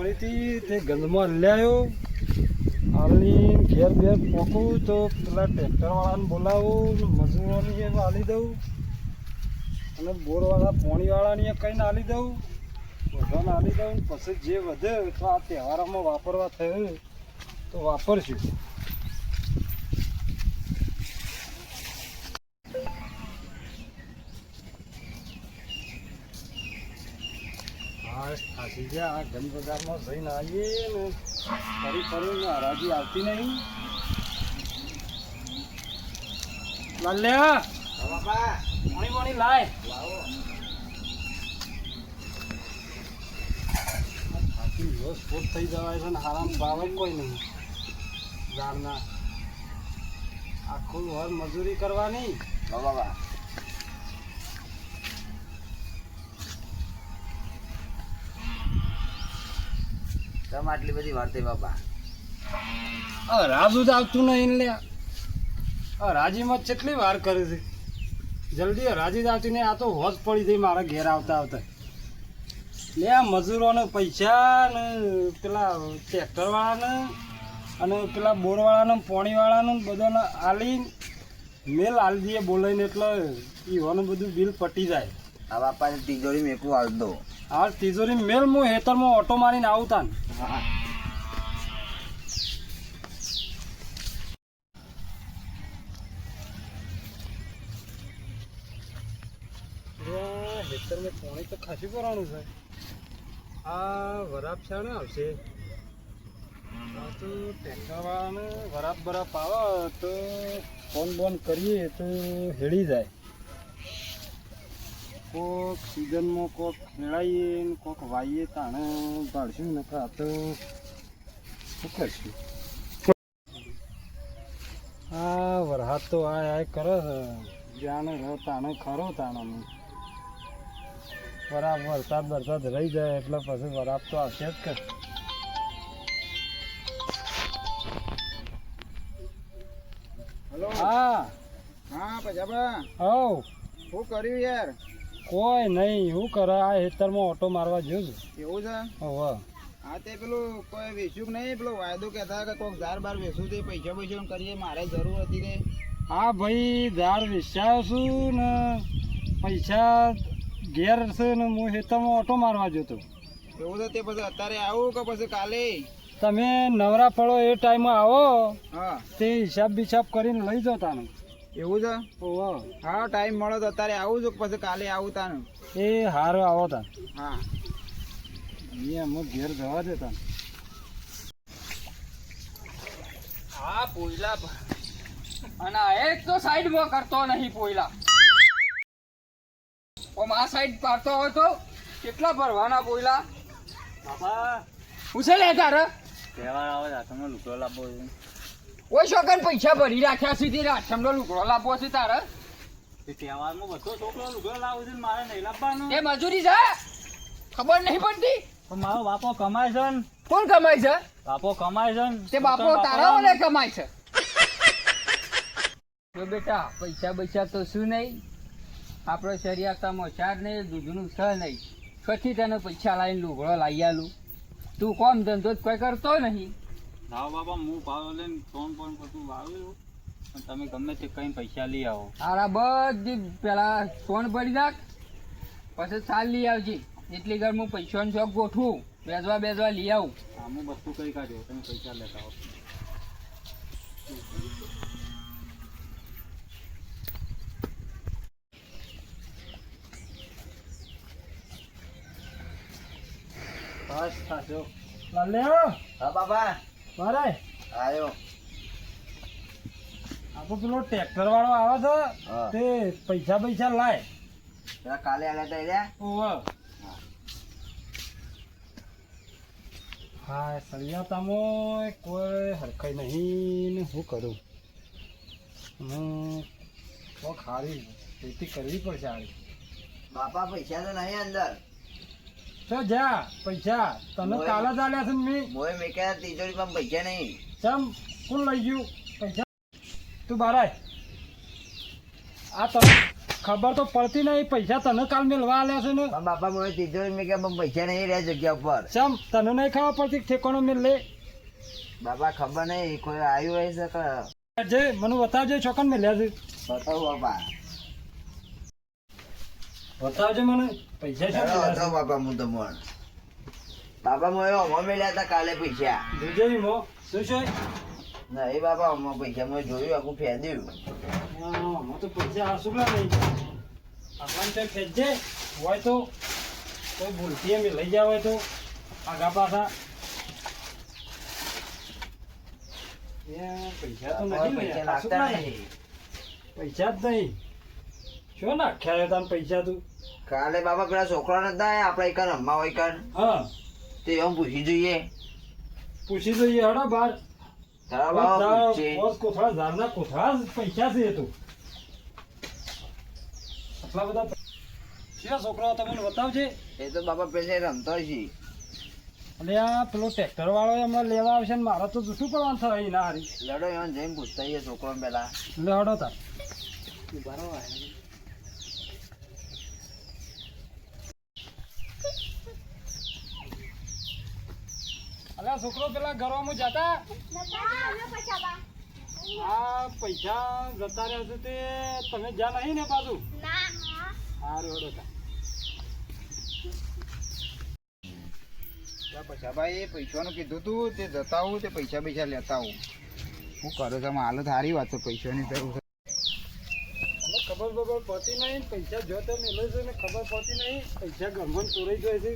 પડી હતી તે ગંદમાં લ્યાયો હાલની ઘેર બેર પોકું તો પેલા ટ્રેક્ટરવાળાને બોલાવું મજૂરોની એ આલી દઉં અને બોરવાળા પોણીવાળાની એ કહીને આલી દઉં બધાને આલી દઉં પછી જે વધે તો આ તહેવારોમાં વાપરવા થયું તો વાપરશું. થાકી ગયા આ ગંદ બજારમાં જઈને આવીએ ને ફરી હરાજી આવતી નહીં. લાલ્યા પાણી લાય. થાકી ગયો સ્ફોટ થઈ જવાય છે ને આરામ ભાવે કોઈ નહીં. ઝાડના આખું ઘર મજૂરી કરવાની. બાબા આટલી બધી વાર થઈ બાપા. રાજુ જ આવતું નહીં લે. રાજીમાં કેટલી વાર કરી છે. જલ્દી રાજી જ આવતી નહીં. આ તો હોશ પડી થઈ મારા ઘેર આવતા આવતા. લે આ મજૂરોને પૈસા ને પેલા ટ્રેક્ટરવાળાને અને પેલા બોરવાળાને પોણીવાળાને બધાને આલી મેલ આલી દઈએ બોલાવીને એટલે ઈવાનું બધું બિલ પટી જાય. આ બાપાને તિજોરી મેકું આલ દો. હા તિજોરી મેલ હું હેતરમાં ઓટો મારીને આવતા ને. હેતરમાં પાણી તો ખાસી ભરાણું છે. આ વરાપ છે ને આવશે આ તો ટ્રેક્ટરવાળાને વરાપ બરાપ આવે તો ફોન બોન કરીએ તો હેડી જાય. કોક સિઝનમાં કોક ખેડાઈએ ને કોક વાઈએ તાણે ભાડશું ને આ તો શું કરશું. આ વરસાદ તો આ કરે છે જ્યાં રહો તાણે ખરો તાણે વરસાદ રહી જાય એટલે પછી વરાપ તો આવશે જ કે. હેલો. હા હા પજાબા હવ શું કર્યું યાર? કોઈ નહીં. શું કરે આ ખેતરમાં ઓટો મારવા જોઉં છું. એવું છે? હવે હા તે પેલું કોઈ વેચ્યું નહીં? પેલો વાયદો કહેતા કે કોઈક ઝાડ બાર વેચું તે પૈસા પૈસા કરીએ મારે જરૂર હતી કે. હા ભાઈ ઝાડ વેચાયો છું ને પૈસા ઘેર છે ને હું ખેતરમાં ઓટો મારવા જતો. એવું છે? તે પછી અત્યારે આવું કે પછી કાલે? તમે નવરા પડો એ ટાઈમે આવો હા તે હિસાબ બિસાબ કરીને લઈ જાઓ તાને. એવું છે? ઓહો હા ટાઈમ મળે તો અત્યારે આવું છું પછી કાલે આવું તાને. એ હારો આવો તાન. હા અમે ઘેર જવા દે તાન. હા પોયલા અને એક તો સાઈડમાં કરતો નહીં પોયલા. ઓમ આ સાઈડ પાડતો હોય તો કેટલા ભરવાના પોયલા? બાપા પૂછે લે તારે તહેવાર આવે હાથમાં લુકડો લાવવો છે. કોઈ શોકન પૈસા ભરી રાખ્યા સુધી રાઠમનો લુકડો લાવવો છે તારે? એ તહેવારમાં બધો છોકરો લુકડો લાવું છે ને મારે નહીં લાવવાનો. એ મજૂરી છે ખબર નહીં પડતી. પણ મારો બાપો કમાય છે ને. કોણ કમાય છે? બાપો કમાય છે ને. તે બાપો તારા ઓલે કમાય છે. જો બેટા પૈસા બૈસા તો શું નહીં. આપણો શરિયાતામાં ચાર નહીં દૂધનું છ નહીં. કથી તને પૈસા લાવીને લુગડો લાવી આલું? તું કોમ ધંધો જ કોઈ કરતો નહીં. હા બાપા હું ભાવ લઈને ફોન બધું વાવ્યું પણ તમે ગમે તે કઈ પૈસા લઈ આવો. તારા બધી પેલા સોન પડી નાખ પછી સાલ લઈ આવજે. એટલી ઘર હું પૈસાનો શોખ ગોઠવું બેસવા લઈ આવું. હા હું બધું કઈ કાઢ્યો તમે પૈસા લેતા આવો. બસ થાજો લાલ્યો. હા બાપા મારે આવ્યો. આપો પેલો ટ્રેક્ટર વાળો આવે છે હા. તે પૈસા લાય. પેલા કાલે આલ્યા તા એર્યા? ઓહો હા સળિયાતામાં કોઈ હરખાઈ નહીં ને શું કરું. કોક હારી ખેતી કરવી પડશે હારી. બાપા પૈસા તો નહીં અંદર. તો જા પૈસા તને કાલે જ આલ્યા છે ને મેં. મોય મેક્યા તિજોરીમાં પૈસા નહીં. ચમ કોણ લઈ ગયું પૈસા? તું બારાય આ તમે ખબર તો પડતી નહીં પૈસા તને કાલ મેળવા આલ્યા છે ને પણ બાપા મને તિજોરી મેં કે પણ પૈસા નહીં રહ્યા જગ્યા પર ચમ તને નહીં ખબર પડતી કે ઠેકાણો મેળ લે બાપા ખબર નહીં કોઈ આવ્યું હોય છે કે જે મને બતાવજે ચોકન મેલ્યા છે બતાવું બાપા બતાવજે મને પૈસા શું ચાલો મેલ્યા બતાવું બાપા હું તો મણ બાપા મને અમો મેળ્યા હતા કાલે પૈસા છે જોજે મો શું છે નહીં બાપા અમો પૈસા મેં જોયું આખું ફેદ્યું હું તો પૈસા આસું નહીં ભગવાન તે ખેંચજે હોય તો કોઈ ભૂલથી એમ લઈ જાવ હોય તો આગા પાછા પૈસા તો નથી પૈસા ને લાગતા આસું નહીં પૈસા જ નહીં શું નાખ્યા તને પૈસા તું કાલે બાપા પેલા છોકરા નતા આયા આપડે એક રમવા હોય કણ હા તે એમ પૂછી જોઈએ પૂછી જોઈએ હડો બાર તારા બાપા પૂછે કોથળા ઝાડના કોથળા જ પૈસા છે એ તો આટલા બધા ક્યાં છોકરાઓ તમને બતાવજે એ તો બાપા પેલે રમતો છે અને આ પેલો ટ્રેક્ટર વાળો એમાં લેવા આવશે ને મારે તો જૂઠું પડવાનું થાય અહીં ના હારી લડો એમ જઈને પૂછતા છીએ છોકરો પેલા લે હડો તાર અલ્યા છોકરો પેલા ઘરમાં જતા આ પૈસા જતા રહ્યા છે તે તમે જ્યાં નહીં ને પાછું સારું હડો તાર પૈસા ભાઈ પૈસાનું કીધું તું તે જતા આવું તે પૈસા પૈસા લેતા આવું હું કરો તમે હાલત સારી વાત છે પૈસાની જરૂર છે મને ખબર બબર પડતી નહીં પૈસા જો તો મેલે છે ને ખબર પડતી નહીં પૈસા ઘરમાં ચોરાઈ જાય છે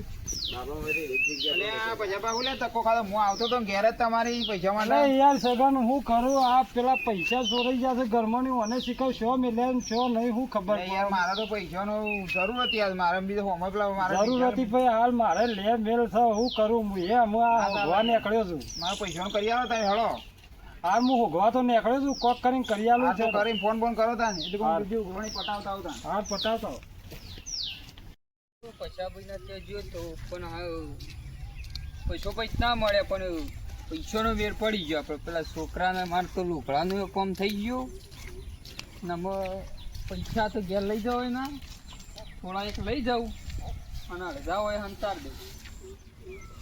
બાપા મારી એક જગ્યા અલ્યા પૈસા ભાઈ લે તકો ખાતો હું આવતો તો ઘેર જ તમારી પૈસા માટે અરે યાર સગન હું કરું આ પેલા પૈસા ચોરાઈ જશે ઘરમાં ની મને શીખવ શો મેલ્યા ને શો નહીં હું ખબર અરે યાર મારે તો પૈસાનો જરૂર હતી આજ મારે બીજો હોમ પેલા મારે જરૂર હતી ભાઈ હાલ મારે લે મેલ છે હું કરું હું એ હું આ હોગવા નીકળ્યો છું મારે પૈસાનો કરી આવો તમે હેડો હાલ હું હોગવા તો નીકળ્યો છું કોક કરીને કરી આલું છે કરીને ફોન ફોન કરો તા ને એટલે હા. બીજું ઘણી પટાવતા આવતા હાલ પતાવતો પૈસા પૈસા ત્યાં ગયો તો પણ હા પૈસો પૈસા ના મળે પણ પૈસાનો વેર પડી ગયો આપણે પેલા છોકરાને મારે તો લુકડાનું કામ થઈ ગયું ને આમાં પૈસા તો ઘેર લઈ જાવ ને થોડા એક લઈ જાઉં અને અડધા હોય હંતાર દઉં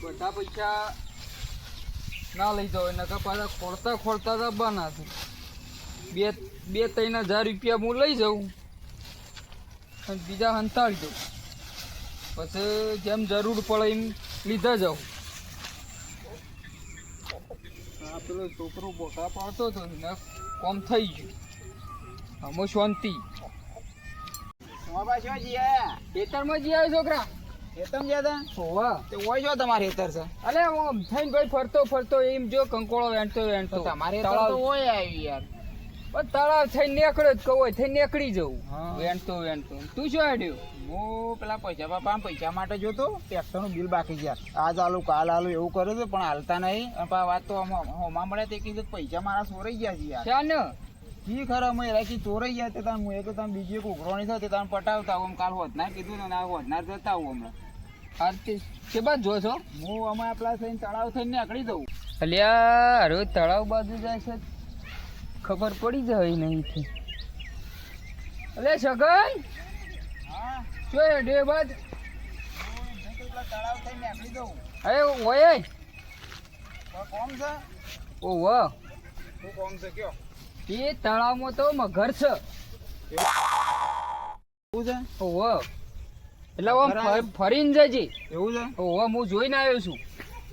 બધા પૈસા ના લઈ જાવ નકર પાછા ખોળતા ખોળતા તો બના હતું બે 3,000 રૂપિયા હું લઈ જાઉં અને બીજા હંતાડી દઉં પછી જેમ જરૂર પડે એમ લીધા જાઉં આ પેલો છોકરો બોકા પાડતો હતો ને કોમ થઈ ગયું આમ શાંતિ તમારા પાસે જી આયા ખેતરમાં જઈ આવ્યો છોકરા હેતમ જ્યાં હોવા તે હોય જો તમારે હેતર છે અલે આમ થઈને ભાઈ ફરતો ફરતો એમ જો કંકોળો વેણતો વેણતો તો તમારે હેતર તો હોય આવ્યું યાર પણ તળાવ થઈને નીકળ્યો જ કહો થઈને નીકળી જવું હા. વેણતો વેણતો તું શું આડ્યો હું પેલા પૈસા બાપા પૈસા માટે જોતો ટ્રેક્ટરનું બિલ બાકી ગયા આજ આલું કાલ આલું એવું કર્યું હતું પણ હાલતા નહીં અને પાછા વાત તો હોમાં મળે તે કીધું પૈસા મારા ચોરાઈ ગયા છે યાર ક્યાં ને જી ખરા મેં રાખી ચોરાઈ ગયા તે તાર હું એક તમે બીજી એક ઉઘરોણી થયો તે તમે પટાવતા આવું આમ કાલ હોતનાર કીધું ને આ હોતનાર જતા આવું હમણાં આરતી કે બાદ જો છો હું અમે પેલા થઈને તળાવ થઈને નીકળી દઉં અલ્યા અરે તળાવ બાજુ જાય છે ખબર પડી જાય નહીં અલે સગન હા શું ડે બાદ હું પેલા તળાવ થઈને નીકળી દઉં અરે ઓય કોઈ કોમ છે ઓ વાહ શું કોમ છે કયો એ તળાવમાં તો મગર છે એવું છે ઓ વાહ એટલે આમ ફરીને જજે એવું છે ઓ વાહ હું જોઈને આવ્યો છું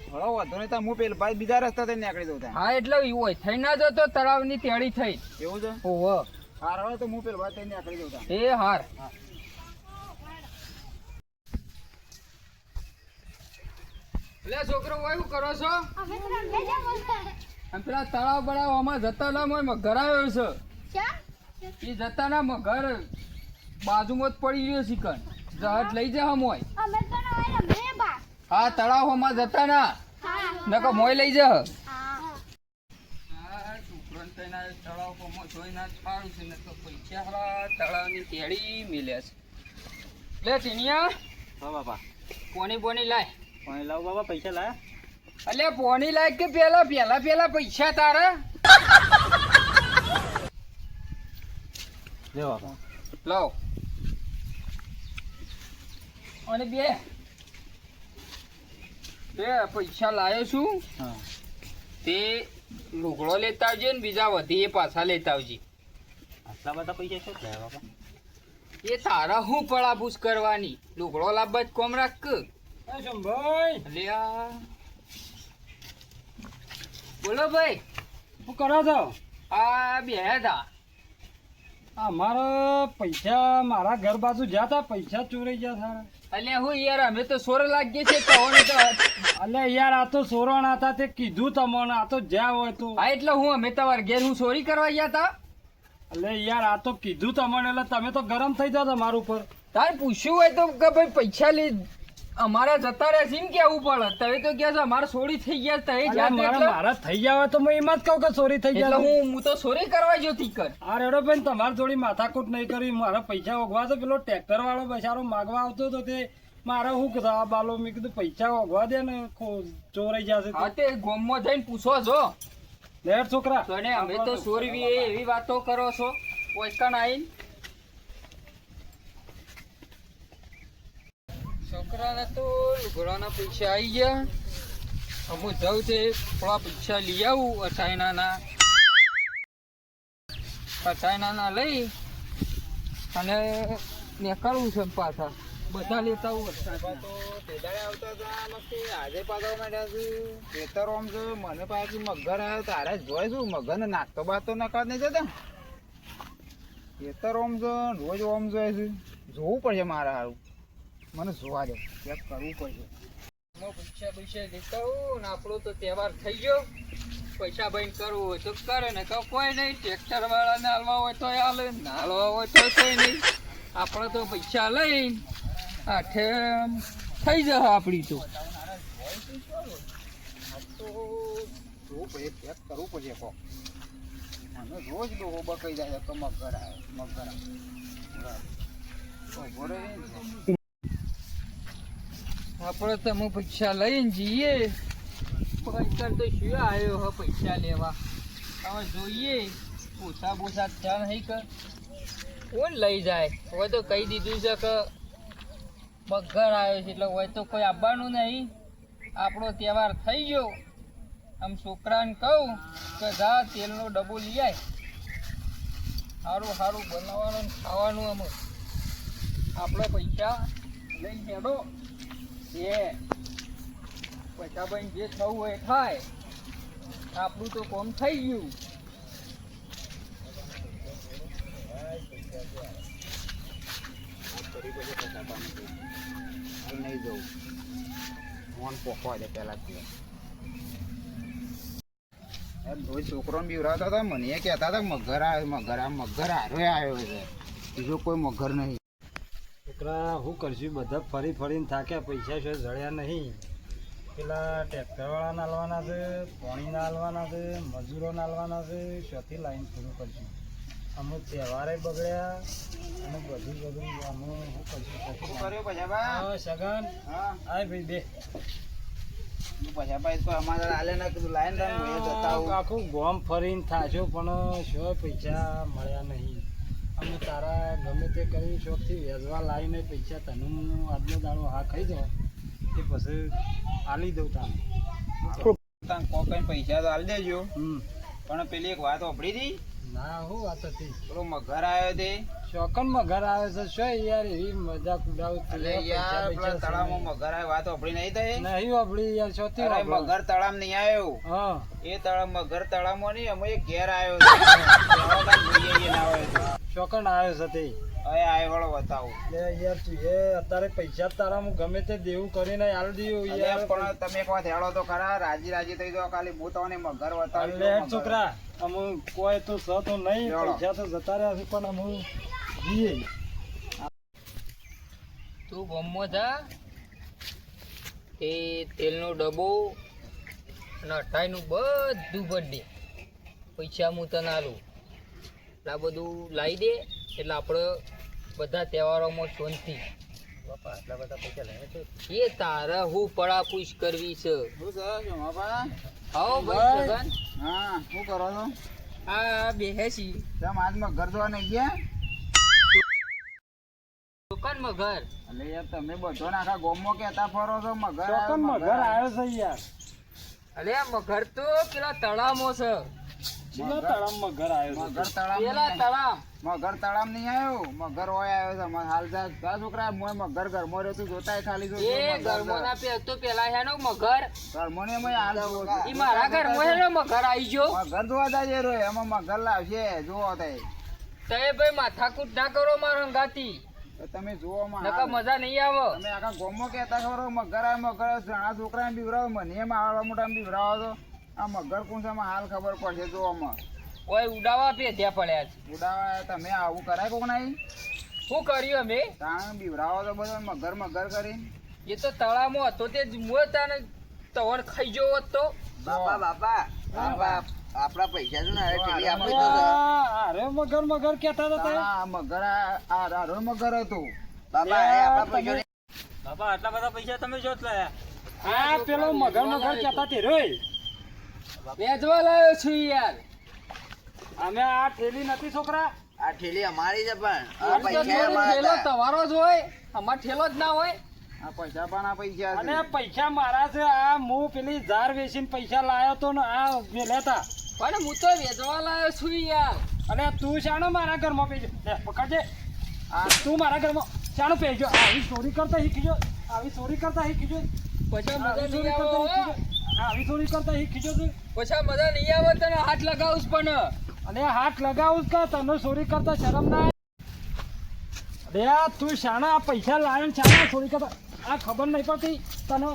હળો વાંધો નહીં તો હું પેલા ભાઈ બીજા રસ્તા થઈને નીકળી દઉં ત્યાં હા એટલે એવું હોય થઈ ના જતો તળાવની તેડી થઈ એવું છે ઓ વાહ હા હવે તો હું પેલા ભાઈ થઈને નીકળી દઉં ત્યાં એ હાર એટલે છોકરો હોય શું કરો છો આમ પેલા તળાવ બળાવ આમાં જતા ના હોય મગર આવ્યો છે એ જતા ના મગર બાજુમાં જ પડી ગયો શિકન જહાજ લઈ જા હમ હોય હા તળાવ આમાં જતા ના નકો મોય લઈ જા તળાવની તેડી મિલ્યા છે લે ટીનિયા હા બાપા પોણી બોની લાય પાણી લાવ બાપા પૈસા લાયા અલે પોણી લાય કે પેલા પૈસા તારા લે બાપા લાવ અને બે પૈસા લાવ્યો છું હા તે લુગડો લેતા આવજે ને બીજા વધી એ પાછા લેતા આવજે. આટલા બધા પૈસા શું થયા બાપા? એ તારા હું પડાપૂછ કરવાની, લુગડો લાવવા જ કોમ રાખ કે. એ શંભાઈ, લે આ બોલો ભાઈ. શું કરો છો? આ બે હતા. આ મારા પૈસા મારા ઘર બાજુ જ્યાં તા પૈસા ચોરાઈ ગયા સારા. અલ્યા હું યાર અમે તો સોર લાગીએ છે તો અલ્યા યાર આ તો સોરણ હતા તે કીધું તમને, આ તો જ્યાં હોય તો. હા એટલે હું અમે તમારા ઘેર હું ચોરી કરવા ગયા હતા. એટલે યાર આ તો કીધું તમને એટલે તમે તો ગરમ થઈ જાવ મારા ઉપર. તારે પૂછ્યું હોય તો કે ભાઈ પૈસા લે અમારા જતા રહ્યા છે એમ કેવું પડે. તમે તો કહે છો અમારે ચોરી થઈ ગયા તમે અલ્યા જ્યાં ત્યાં એટલે- મારા થઈ ગયા હોય તો હું એમ જ કહું કે ચોરી થઈ એટલે ગયા. હું તો ચોરી કરવા ગયો તી કર. આ રેડો બેન તમારી જોડી માથાકૂટ નહીં કરી, મારા પૈસા ઓગવા તો પેલો ટ્રેક્ટર વાળો બચારો માગવા આવતો હતો તે મારે શું કીધું બાલો મેં કીધું પૈસા ઓગવા દે ને ચોરાઈ જશે હા તો. તે ગોમમાં જઈને પૂછો છો લેટ છોકરા તો ને અમે તો ચોરવી એવી વાતો કરો છો પોઈકન આઈને. છોકરાને તો લુગડાના પૈસા આવી ગયા. અમુક જાઉં તે થોડા પૈસા લઈ આવું અચાયનાના લઈ અને નીકળવું છે પાછા બધા લેતા આવું બાપા તો તે દાડે આવતા હતા મસ્તી આજે પાછા માંડ્યા છે ખેતર આમ છે મને પાછી મગર આવ્યો તારે જ જોઈ છું મગરને નાખતો બાતો નકાર નહીં જતા ખેતર આમ છે રોજ આમ જોઈ છે જોવું પડશે મારે સારું મને જોવા દે ચેક કરવું પડશે. પૈસા લેતા આવું ને આપણો તો તહેવાર થઈ ગયો. પૈસા ભાઈ કરવું હોય તો કરે ને તો કોઈ નહીં. ટ્રેક્ટર વાળાને હાલવા હોય તો હાલે, ના હાલવા હોય તો કોઈ નહીં. આપણે તો પૈસા લઈને આઠે થઈ જશે આપણી તો. તો જોવું પડે ચેક કરવું પડશે કોક મને રોજ ડોહો બકાઈ જાય તો મગર આવે આપણે તો હું પૈસા લઈને જઈએ. પૈસા તો શું આવ્યો હે પૈસા લેવા. હવે જોઈએ પૂછા પૂછા ત્યાં નહીં કર કોણ લઈ જાય. હવે તો કહી દીધું છે કે મગર આવ્યો છે એટલે હોય તો કોઈ આવવાનું નહીં. આપણો તહેવાર થઈ ગયો. આમ છોકરાને કહું કે જા તેલનો ડબ્બો લઈ આય, સારું સારું બનાવવાનું ને ખાવાનું. અમે આપણે પૈસા લઈને હેડો એ પૈસા ભાઈ જે થવું હોય એ થાય. આપણું તો કોમ થઈ ગયું. નહીં જવું મોન પોખવા દે પેલા રોજ છોકરોને બીવરાવતા હતા મને એ કહેતા હતા મગર આવ્યો મગર આવ્યો છે બીજો કોઈ મગર નહીં. છોકરા શું કરશું, બધા ફરી ફરીને થાક્યા, પૈસા છે જળ્યા નહીં. પેલા ટ્રેક્ટર વાળા નાલવાના છે, પાણી નાલવાના છે, મજૂરો નાલવાના છે, શોથી લાઈન પૂરું કરશું. અમુક તહેવારે બગડ્યા અને બધું અમે શું શું કરશું. કર્યું પછાબા? હા સગન હા આય ભાઈ બે પછાબા તો અમારે હાલે ના કીધું લાઈન રાખ જતા આવું. આખું ગોમ ફરીને થાશો પણ શું પૈસા મળ્યા નહીં. અમે તારા ગમે તે કરી શોખથી વેચવા લાવીને પૈસા તને હું આજનો દાડો હા ખાઈ જાઉં તે પછી આલી દઉં તાને. તાન કોક કઈ પૈસા તો આલી દેજો હમ પણ પેલી એક વાત વાપરી હતી ના શું વાત હતી? પેલો મગર આવ્યો તે શોકનમાં ઘર આવે છે શું યાર એવી મજાક ઉડાવ એટલે યાર પેલા તળાવમાં મગર આવ્યો વાત વાપરી નહીં થઈ નહીં વાપરી યાર શોથી અરે મગર તળાવ નહીં આવ્યો હા એ તળાવ મગર તળાવમાં નહીં અમે એક ઘેર આવ્યો છે શોકન આવ્યો છે તે હવે આય વાળો બતાવો લે યાર તું એ અત્યારે પૈસા તારા હું ગમે તે દેવું કરીને આલ દઉં અરે યાર. પણ તમે એક વાત હેળો તો ખરા રાજી થઈ જાઓ ખાલી હું તમને મગર બતાવી લે હેડ છોકરા અમુ કોઈ તો સ તો નહીં, ચાલો. પૈસા તો જતા રહ્યા છે પણ અમુ જઈએ. તું ગમો જા એ તેલનો ડબ્બો અને અઠાઈનું બધું બર્થડે પૈસા હું તને આલું એટલે આ બધું લાવી દે એટલે આપણે બધા તહેવારોમાં શાંતિ. આટલા બધા પૈસા લઈને તો એ તારે હું પડાપૂછ કરવી છે. શું છે શોમાબા? આવો ભાઈ સગન. હા શું કરો છો? આ બેહેસી તેમ આજ મગર જોવા નહીં ગયા? દુકાન મગર એટલે યાર તમે બધો ને આખા ગોમમાં કહેતા ફરો છો મગર ચોકન મગર આવ્યો છે યાર. અલે મગર તો પેલા તળાવમાં છે. શીલા તળાવમાં મગર આવ્યો છે. મગર તળાવ પેલા તળાવ મગર તળાવ નહીં આવ્યો, મગર હોય આવ્યો છે. હાલ જા છોકરા મોય મગર ઘરમાં રહ્યો તું જોતાય ખાલી જો એ ઘરમોના તો પેલા હેનો મગર ઘરમાં ને એમાંય હાલ જોવો. ઈ મારા ઘરમાં હેનો મગર આવી ગયો. મગર જોવા જાય રહ્યો એમાં મગર લાવશે જોવો તે તે ભાઈ માથાકૂટ ના કરો મારો હંગાતી, તો તમે જોવો માં નકર મજા નહીં આવે. તમે આખા ગોમમાં કહેતા ખરો મગર આવે મગર આવે. ઘણા છોકરાને બીવરાવો, મને એમ આવડા મોટા બીવરાવો છો. આ મગર કોણ છે એમાં હાલ ખબર પડશે જોવામાં. ઓય ઉડાવા પેધ્યા પડ્યા છે. ઉડાવા તમે આવું કરાય કોક નહીં શું કર્યું અમે? તાણ બીવરાવો તો બધો મગર મગર કરી. એ તો તળાવમાં હતો તે જ મુએ તને તવણ ખાઈ ગયો હોત તો. બાપા બાપા બાપા આપણા પૈસા છે ને હવે ઠેલી આપી દો. અરે મગર મગર કહેતા હતા તે. આ મગર આ રારો મગર હતું. બાપા એ આપણા પૈસા ને- બાપા આટલા બધા પૈસા તમે જોત લાયા. આ પેલો મગર મગર કહેતા તે રોય. વેચવા લાવ્યો છું યાર. અમે આ ઠેલી નથી છોકરા. આ ઠેલી અમારી છે પણ આ આજ તો પૈસા તમારો અમારા ઠેલો હતા. તમારો જ હોય, અમાર ઠેલો જ ના હોય. આ પૈસા પણ આ પૈસા અને છે. પૈસા મારા છે. આ હું પેલી ઝાર વેચીને પૈસા લાયો તો ને આ મેલ્યા હતા. પણ હું તો વેચવા લાવ્યો છું યાર. અને તું શાનો મારા ઘરમાં પેજો પકડજે. આ તું મારા ઘરમાં શાનો પેજો. આવી ચોરી કરતા શીખજો. આવી ચોરી કરતા શીખજો. પછી મજા આવી નહીં ચોરી કરતા આવે. શીખજો. આવી ચોરી કરતા શીખજો છે. પછી મજા નહીં આવે તને હાથ લગાવું પણ. અને હાથ લગાવું કે તને ચોરી કરતા શરમ ના આવે? અરે આ તું શાના આ પૈસા લાવ્યો ને શાના ચોરી કરતા આ ખબર નહીં પડતી તને?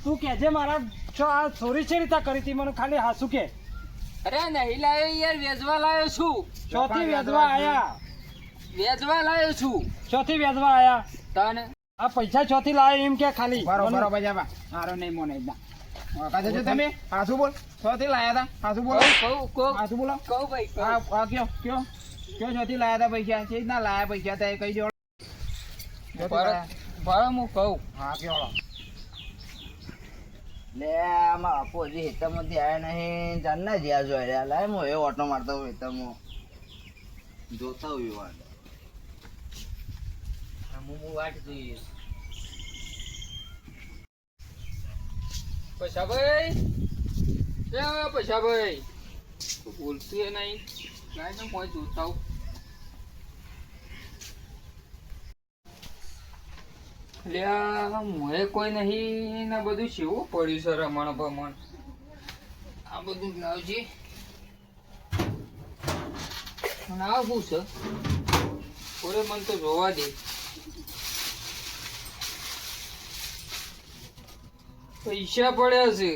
તું કહેજે મારા છો આ ચોરી છે રીતે કરી હતી મને ખાલી હાસુ કે. અરે નહીં લાવ્યો યાર, વેચવા લાવ્યો છું. ચોથી વેચવા આયા. વેચવા લાવ્યો છું. ચોથી વેચવા આયા. તને આ પૈસા ચોથી લાવ્યો એમ કે ખાલી. બરોબર પૈસા મારો નહીં મોને એકદમ કાજે જો તમે હાસુ બોલ છોથી લાયા હતા હાસુ બોલો કહું હાસુ બોલો ભાઈ કહું. હા કયો છોથી લાયા હતા પૈસા છે ના લાયા પૈસા હતા એ કઈ જોડો બરાબર હું કહું. હા કયો લે આમાં આપો હજી હેતરમાંથી આવ્યા નહીં. જાનના જ્યાં જોઈ રહ્યા લાય હું એ ઓટો મારતો હોય હેતરમાં જોતા હોય વાત. હું વાટ જોઈએ. પૈસાભાઈ, એ હવે પૈસાભાઈ તું બોલતું એ નહીં. લાય ને મોય જોતા હું. લ્યા મોએ કોઈ નહીં ને બધું શેવું પડ્યું છે રમણ ભમણ. આ બધું લાવજે. અને આ શું છે? ઓરે મને તો જોવા દે. પૈસા પડ્યા છે.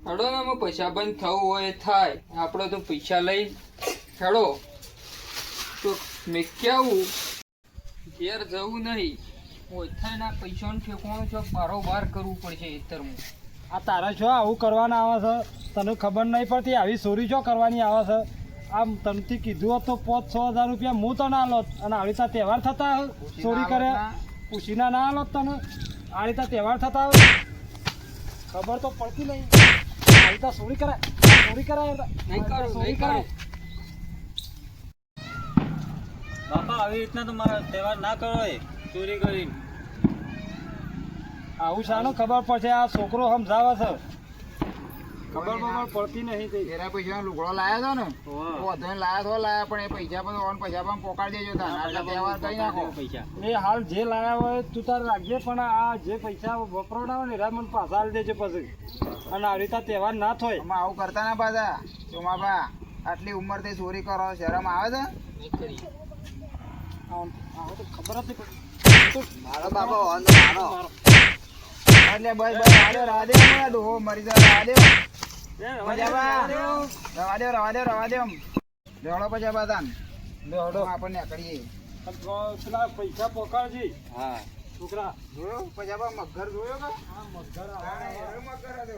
હેડો ને આમાં પૈસા બંધ થવું હોય થાય. આપણે તો પૈસા લઈ હેડો તો મેં ક્યાવું ઘેર જવું નહીં. ઓછાના પૈસાનું ઠેકવાનું છે, બારોબાર કરવું પડશે ખેતરમાં. આ તારા છો આવું કરવાના આવે છે તને ખબર નહીં પડતી? આવી ચોરી છો કરવાની આવે છે? આમ તનથી કીધું હોત તો 5-6 હજાર રૂપિયા હું તને આલોત. અને આવી રીતે તહેવાર થતા ચોરી કરે પૂછીના ના આલોત તને. આ રીતે તહેવાર થતા ખબર તો પડતી નહીં. આવી રીતે ચોરી કરાય નહીં કરું, ચોરી નહીં કરાય. કરું. બાપા આવી રીતના તો મારા તહેવાર ના કરો ચોરી કરીને. આવું શાનું ખબર પડશે? આ છોકરો સમજાવે છે. ખબર પડતી નહીં તે. એના પૈસા લુગડો લાયા હતો ને હોવે. વધુ લાયા પણ એ પૈસા પણ ઓન પૈસા પણ પોકાડી દેજો તાર આટલા તહેવાર કરી નાખો પૈસા એ હાલ જે લાયા હોય તું તાર રાખજે, પણ આ જે પૈસા વપરાવડા ને એરા મને પાછા આલી દેજે પછી. અને આવી રીતે તહેવાર ના થાય. આમાં આવું કરતા ના પાછા ચોમાપા આટલી ઉંમર થી ચોરી કરો શરમ આવે છે નહીં કરી. આવું તો ખબર જ નહીં પડતી. મારો બાપા વાંધો મારો એટલે બસ બસ રાધે ડોહો મરી જાય રાધે રવા દે લેવડો પછી બધાન લેવડો આપણને કરીએ પેલા પૈસા પોકાડજી હા છોકરા. જોયો પછી મગર જોયો કે મગર મગર હતો